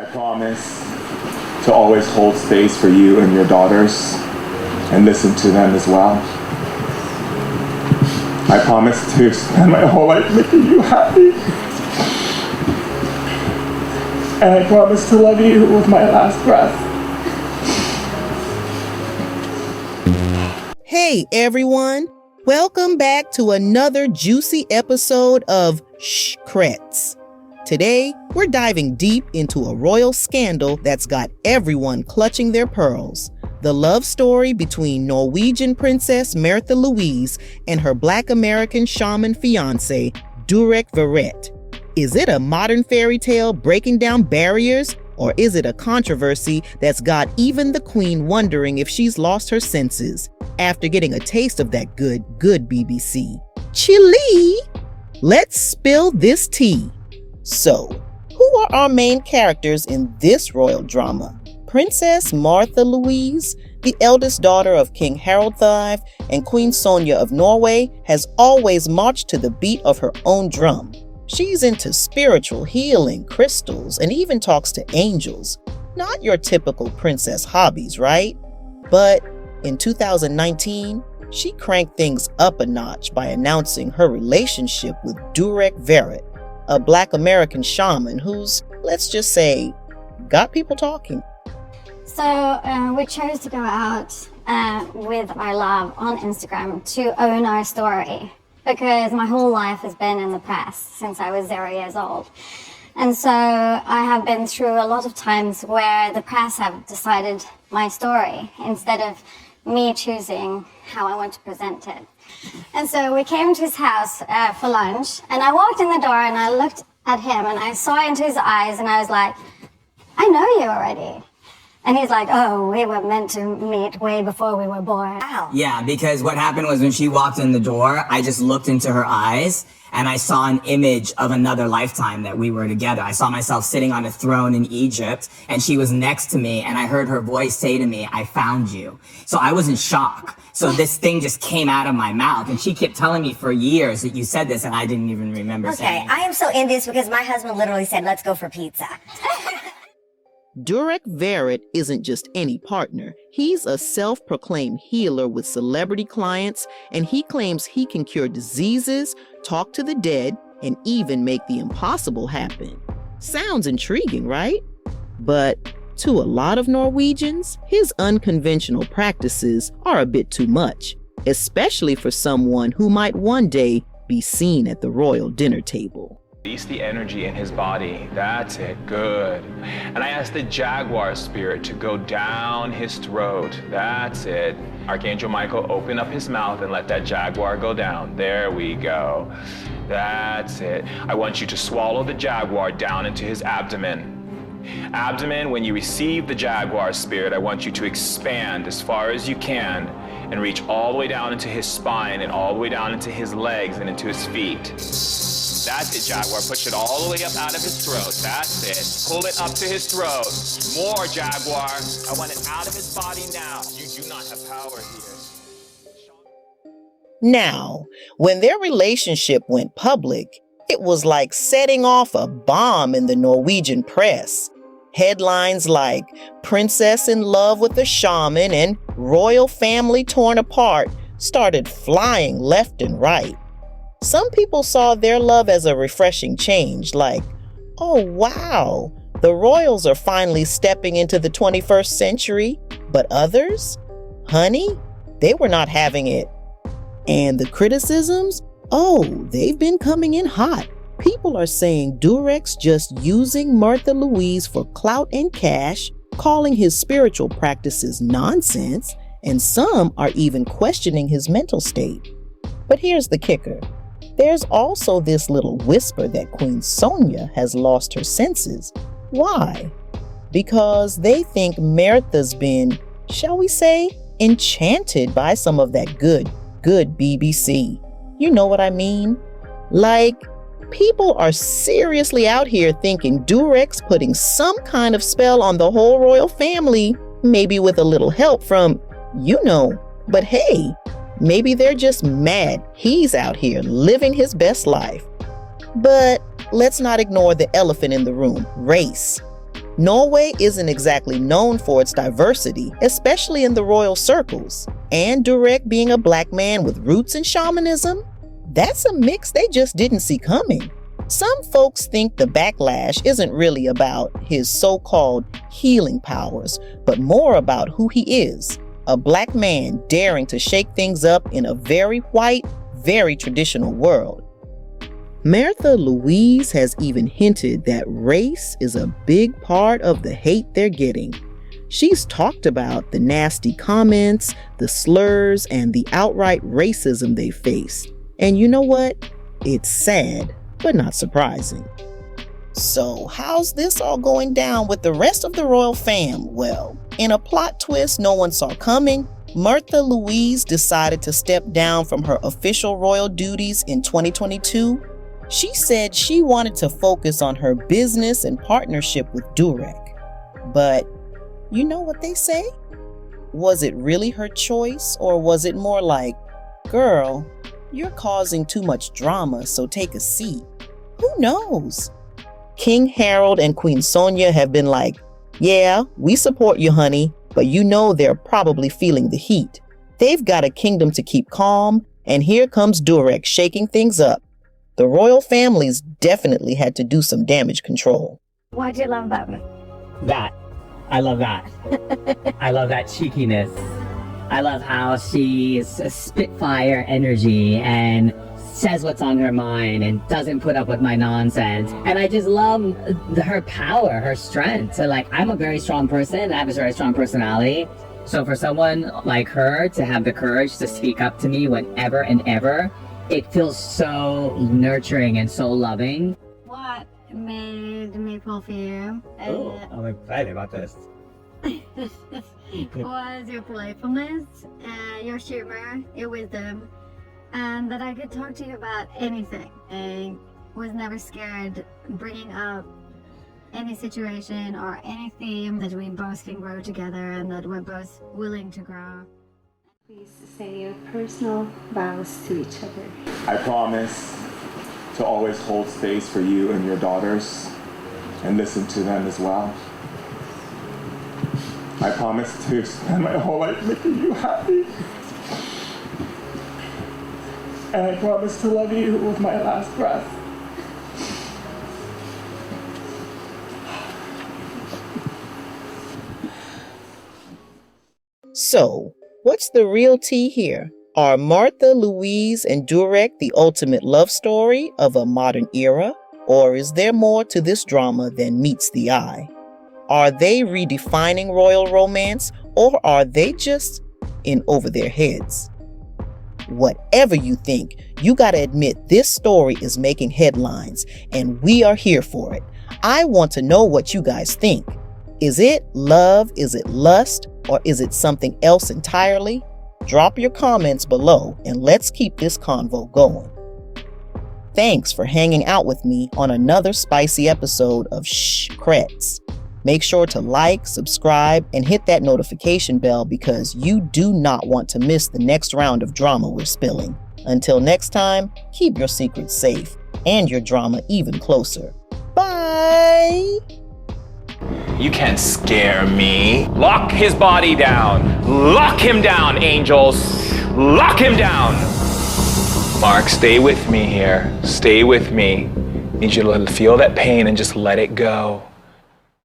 I promise to always hold space for you and your daughters and listen to them as well. I promise to spend my whole life making you happy. And I promise to love you with my last breath. Hey everyone, welcome back to another juicy episode of Shkrets. Today, we're diving deep into a royal scandal that's got everyone clutching their pearls. The love story between Norwegian Princess Märtha Louise and her Black American Shaman fiancé, Durek Verrett. Is it a modern fairy tale breaking down barriers, or is it a controversy that's got even the Queen wondering if she's lost her senses after getting a taste of that good BBC? Chili! Let's spill this tea. So, who are our main characters in this royal drama? Princess Märtha Louise, the eldest daughter of King Harald V and Queen Sonja of Norway, has always marched to the beat of her own drum. She's into spiritual healing, crystals, and even talks to angels. Not your typical princess hobbies, right? But in 2019, she cranked things up a notch by announcing her relationship with Durek Verrett, a Black American shaman who's, let's just say, got people talking. So we chose to go out with our love on Instagram to own our story, because my whole life has been in the press since I was 0 years old. And so I have been through a lot of times where the press have decided my story instead of me choosing how I want to present it. And so we came to his house for lunch, and I walked in the door and I looked at him and I saw into his eyes and I was like, I know you already. And he's like, oh, we were meant to meet way before we were born. Wow. Yeah, because what happened was when she walked in the door, I just looked into her eyes and I saw an image of another lifetime that we were together. I saw myself sitting on a throne in Egypt and she was next to me and I heard her voice say to me, I found you. So I was in shock. So this thing just came out of my mouth and she kept telling me for years that you said this and I didn't even remember saying it. Okay, I am so envious because my husband literally said, let's go for pizza. Durek Verrett isn't just any partner. He's a self-proclaimed healer with celebrity clients, and he claims he can cure diseases, talk to the dead, and even make the impossible happen. Sounds intriguing, right? But to a lot of Norwegians, his unconventional practices are a bit too much, especially for someone who might one day be seen at the royal dinner table. Release the energy in his body. That's it. Good. And I asked the jaguar spirit to go down his throat. That's it. Archangel Michael, open up his mouth and let that jaguar go down. There we go. That's it. I want you to swallow the jaguar down into his abdomen. Abdomen, when you receive the jaguar spirit, I want you to expand as far as you can and reach all the way down into his spine and all the way down into his legs and into his feet. That's it, Jaguar. Push it all the way up out of his throat. That's it. Pull it up to his throat. More, Jaguar. I want it out of his body now. You do not have power here. Now, when their relationship went public, it was like setting off a bomb in the Norwegian press. Headlines like Princess in Love with a Shaman and Royal Family Torn Apart started flying left and right. Some people saw their love as a refreshing change, like, oh wow, the royals are finally stepping into the 21st century. But others, honey, they were not having it. And the criticisms, oh, they've been coming in hot. People are saying Durek's just using Märtha Louise for clout and cash, calling his spiritual practices nonsense, and some are even questioning his mental state. But here's the kicker. There's also this little whisper that Queen Sonja has lost her senses. Why? Because they think Märtha's been, shall we say, enchanted by some of that good BBC. You know what I mean? Like, people are seriously out here thinking Durek's putting some kind of spell on the whole royal family, maybe with a little help from, you know. But hey, maybe they're just mad he's out here living his best life. But let's not ignore the elephant in the room, race. Norway isn't exactly known for its diversity, especially in the royal circles. And Durek being a black man with roots in shamanism, that's a mix they just didn't see coming. Some folks think the backlash isn't really about his so-called healing powers, but more about who he is, a black man daring to shake things up in a very white, very traditional world. Märtha Louise has even hinted that race is a big part of the hate they're getting. She's talked about the nasty comments, the slurs, and the outright racism they face. And you know what? It's sad, but not surprising. So how's this all going down with the rest of the royal fam? Well, in a plot twist no one saw coming, Märtha Louise decided to step down from her official royal duties in 2022. She said she wanted to focus on her business and partnership with Durek. But you know what they say? Was it really her choice, or was it more like, girl, you're causing too much drama, so take a seat? Who knows? King Harold and Queen Sonja have been like, yeah, we support you, honey, but you know they're probably feeling the heat. They've got a kingdom to keep calm, and here comes Durek shaking things up. The royal families definitely had to do some damage control. What do you love about me? That. I love that. I love that cheekiness. I love how she's a spitfire energy and says what's on her mind and doesn't put up with my nonsense. And I just love her power, her strength. So like, I'm a very strong person. I have a very strong personality. So for someone like her to have the courage to speak up to me whenever and ever, it feels so nurturing and so loving. What made me fall for you? Oh, I'm excited about this. Was your playfulness, your humor, your wisdom, and that I could talk to you about anything. I was never scared bringing up any situation or any theme that we both can grow together and that we're both willing to grow. Please say your personal vows to each other. I promise to always hold space for you and your daughters and listen to them as well. I promise to spend my whole life making you happy. And I promise to love you with my last breath. So, what's the real tea here? Are Märtha Louise and Durek the ultimate love story of a modern era? Or is there more to this drama than meets the eye? Are they redefining royal romance, or are they just in over their heads? Whatever you think, you gotta admit this story is making headlines, and we are here for it. I want to know what you guys think. Is it love? Is it lust? Or is it something else entirely? Drop your comments below and let's keep this convo going. Thanks for hanging out with me on another spicy episode of Shh Crets. Make sure to like, subscribe, and hit that notification bell because you do not want to miss the next round of drama we're spilling. Until next time, keep your secrets safe and your drama even closer. Bye! You can't scare me. Lock his body down. Lock him down, angels. Lock him down. Mark, stay with me here. Stay with me. Need you to feel that pain and just let it go.